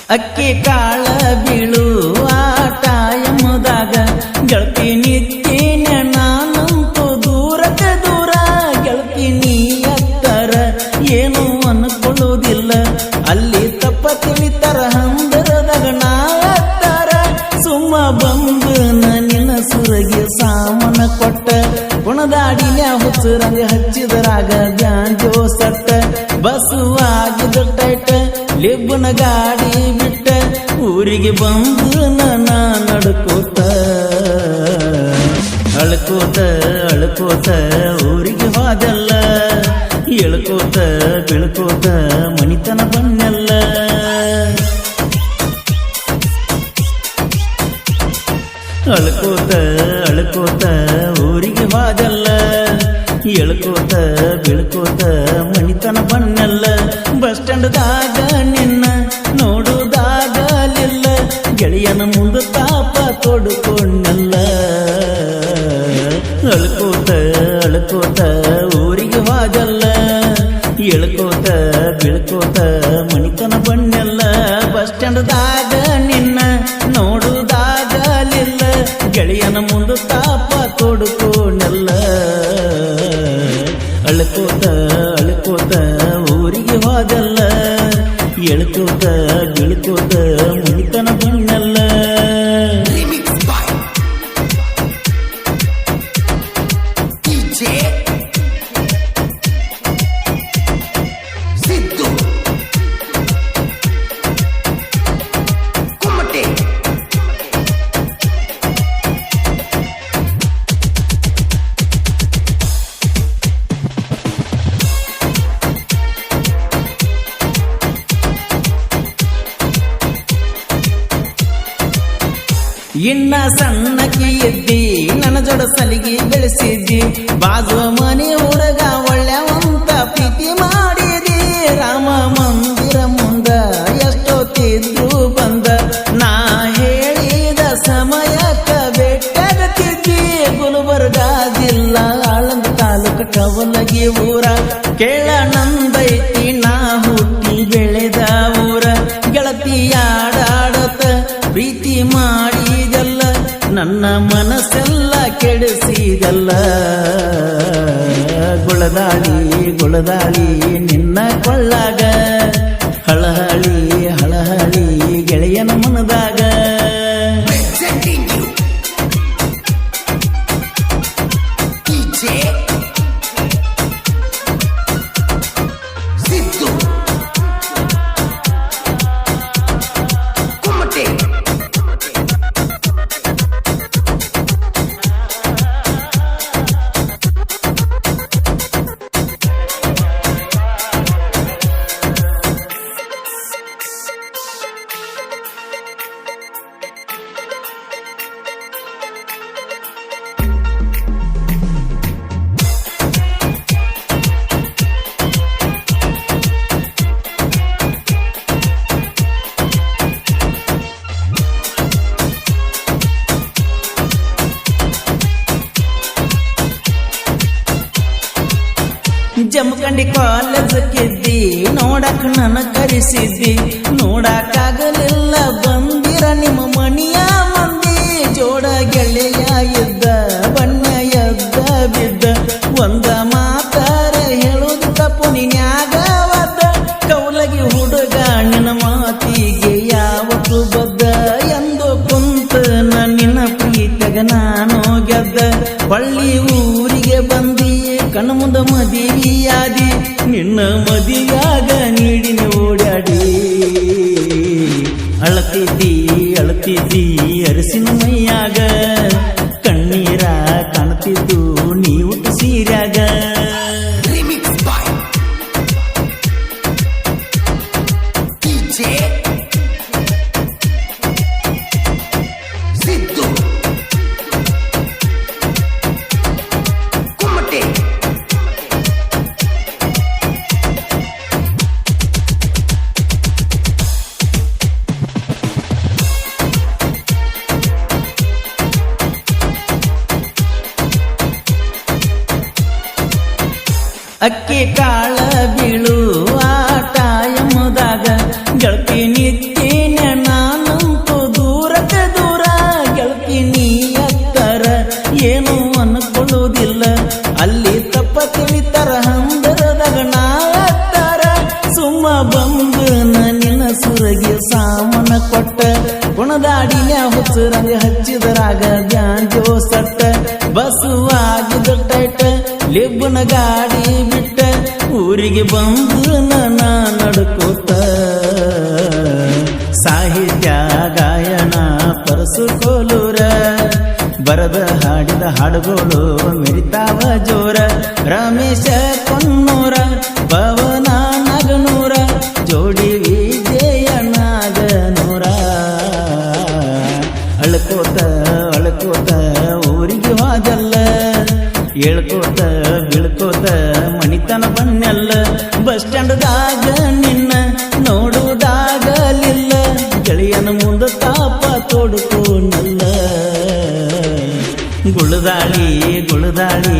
ಅಕ್ಕಿ ಕಾಳ ಬೀಳು ಆಟ ಎಂಬುದಾಗ ಗೆಳತಿ ನಿತ್ಯನ ನಾನಂತೂ ದೂರಕ್ಕೆ ದೂರ ಗೆಳತಿ ನೀ ಅತ್ತರ ಏನು ಅನ್ಕೊಳ್ಳೋದಿಲ್ಲ ಅಲ್ಲಿ ತಪ್ಪ ತಿಳಿತಾರ ಹಂದರದಾಗ ನಾ ಅತ್ತರ ಸುಮ್ಮ ಬಂದು ನಿನ್ನ ಸುರಗಿ ಸಾಮನ ಕೊಟ್ಟ ಗುಣದಾಡಿನ ಹುಚ್ಚರಂಗ ಹಚ್ಚಿದರಾಗ ಬ್ಯಾಂಜೋ ಸಟ್ಟ ಬಸ್ಸು ಆಗಿದ ಟೈಟ ಲಿಬ್ಬನ ಗಾಡಿ ಬಿಟ್ಟ ಊರಿಗೆ ಬಂದು ನನ್ನ ನಡ್ಕೋತ ಅಳ್ಕೋತ ಅಳ್ಕೋತ ಊರಿಗೆ ಹೋದಲ್ಲ ಎಳ್ಕೋತ ಬೀಳ್ಕೋತ ಮನಿತನ ಬನ್ನೆಲ್ಲ ಅಳ್ಕೋತ ಅಳ್ಕೋತ ಊರಿಗೆ ಹೋದಲ್ಲ ಎಳ್ಕೋತ ಬೀಳ್ಕೋತ ಮನಿತನ ಬನ್ನೆಲ್ಲ ಬಸ್ ಸ್ಟ್ಯಾಂಡ್ದಾಗ ನಿನ್ನ ನೋಡುದಾಗಲಿಲ್ಲ ಗೆಳೆಯನ ಮುಂದೆ ತಾಪ ತೊಡ್ಕೊಂಡಲ್ಲ ಅಳ್ಕೋತ ಅಳ್ಕೋತ ಊರಿಗೆ ಹೋದಲ್ಲ ಎಳ್ಕೋತ ಬೀಳ್ಕೋತ ಮನಿತನ ಬನ್ನೆಲ್ಲ ಬಸ್ ಸ್ಟ್ಯಾಂಡ್ದಾಗ ನಿನ್ನ ನೋಡುದಾಗಲಿಲ್ಲ ಗೆಳೆಯನ ಮುಂದೆ ತಾಪ ತೊಡ್ಕೊಂಡಲ್ಲ ಅಳ್ಕೋತ ಅಳ್ಕೋತ ಊರಿಗೆ ಹೋದಲ್ಲ ಎಳ್ಕೋತ ಬೀಳ್ಕೋತ ಮನಿತನ ಬಣ್ಣಲ್ಲ ಇನ್ನ ಸಣ್ಣಕಿ ಎದ್ದಿ ನನ್ನ ಜೋಡ ಸಲಿಗೆ ಬೆಳೆಸಿದ್ದಿ ಬಾಜು ಮನೆ ಹುಡುಗ ಒಳ್ಳೆವಂತ ಪ್ರೀತಿ ಮಾಡಿದಿ ರಾಮ ಮಂದಿರ ಮುಂದ ಎಷ್ಟೊತ್ತಿದ್ರು ಬಂದ ನಾ ಹೇಳಿದ ಸಮಯಕ್ಕ ಬೆಟ್ಟಗತ್ತಿದ್ದಿ ಗುಲ್ಬರ್ಗ ಜಿಲ್ಲಾ ಆಳಂದ ತಾಲೂಕ ಕವಲಗಿ ಊರ ಕೇಳ ನಂದೈತಿ ನಾ ಹುಟ್ಟಿ ಬೆಳೆದ ಊರ ಗೆಳತಿಯಾಡಾಡತ ಪ್ರೀತಿ ಮಾಡಿದಲ್ಲ ನನ್ನ ಮನಸ್ಸೆಲ್ಲ ಕೆಡಿಸಿದಲ್ಲ ಗುಳದಾಳಿ ಗುಳದಾಳಿ ನಿನ್ನ ಕೊಳ್ಳಾಗ ಹಳಹಳಿ ಹಳಹಳಿ ಗೆಳೆಯನ ಮನದಾಗ ಜಮಖಂಡಿ ಕಾಲೇಜಕ್ಕಿದ್ದಿ ನೋಡಕ್ ನನ್ನ ಕರೆಸಿದ್ದಿ ನೋಡಕ್ಕಾಗಲಿಲ್ಲ ಬಂದಿರ ನಿಮ್ಮ ಮನಿಯ ಮಂದಿ ಜೋಡ ಗೆಳೆಯ ಇದ್ದ ಬಣ್ಣ ಎದ್ದ ಬಿದ್ದ ಒಂದ ಮಾತಾರ ಹೇಳುದು ತಪ್ಪು ನಿನ್ಯಾಗವದ್ದ ಕೌಲಗಿ ಹುಡುಗ ನಿನ್ನ ಮಾತಿಗೆ ಯಾವತ್ತು ಬದ್ದ ಎಂದು ಕುಂತ ನಿನ್ನ ಪ್ರೀತಗ ನಾನು ಗೆದ್ದ ಬಳ್ಳಿ ಊರಿಗೆ ಬಂದಿ ಕಣ್ಣ ಮುಂದ ಮದಿವಿಯಾದಿ ನಿನ್ನ ಮದಿಯಾಗ ನೀಡಿನ ಓಡಾಡಿ ಅಳತಿದ್ದಿ ಅಳತಿದ್ದಿ ಅರಸಿನ ಮೈಯಾಗ ಕಣ್ಣೀರ ಕಾಣ್ತಿದ್ದು ನೀವು ಸೀರ್ಯಾಗ ಅಕ್ಕಿ ಕಾಳ ಬೀಳು ಆಟ ಎಂಬುದಾಗ ಗೆಳತಿ ಬಿಟ್ಟೇನ ನಾನಂತೂ ದೂರಕ್ಕೆ ದೂರ ಗೆಳತಿ ನೀ ಅತ್ತರ ಏನು ಅನ್ಕೊಳ್ಳುವುದಿಲ್ಲ ಅಲ್ಲಿ ತಪ್ಪ ತಿಳಿತಾರ ಹಂದರದಾಗ ನಾ ಅತ್ತರ ಸುಮ್ಮ ಬಂದು ನಿನ್ನ ಸುರಗಿ ಸಾಮನ ಕೊಟ್ಟ ಗುಣದಾಡಿನ ಹುಚ್ಚರಂಗ ಹಚ್ಚಿದರಾಗ ಬ್ಯಾಂಜೋ ಸಟ್ಟ ಬಸುವಾಗಿದ ಟೈಟ ಲಿಬ್ಬನ ಗಾಡಿ ಬಿಟ್ಟ ಊರಿಗೆ ಬಂದು ನನ್ನ ನಡ್ಕೋತ ಸಾಹಿತ್ಯ ಗಾಯನ ಪರಸುಕೋಲೂರ ಬರದ ಹಾಡಿದ ಹಾಡುಗಳು ಮೆರಿತಾವ ಜೋರ ರಮೇಶ ಕೊನ್ನೂರ ಪವನ ನಗನೂರ ಜೋಡಿ ವಿಜಯ ನಾಗನೂರ ಅಳ್ಕೋತ ಅಳ್ಕೋತ ಊರಿಗೆ ಹೋದಲ್ಲ ಹೇಳ್ಕೋತ ಬೀಳ್ಕೋತ ಮಣಿತನ ಬನ್ನೆಲ್ಲ ಬಸ್ ಸ್ಟ್ಯಾಂಡ್ದಾಗ ನಿನ್ನ ನೋಡುವುದಾಗಲಿಲ್ಲ ಗೆಳೆಯನ ಮುಂದ ತಾಪ ತೋಡುಕೋನಲ್ಲ ಗುಳದಾಳಿ ಗುಳದಾಳಿ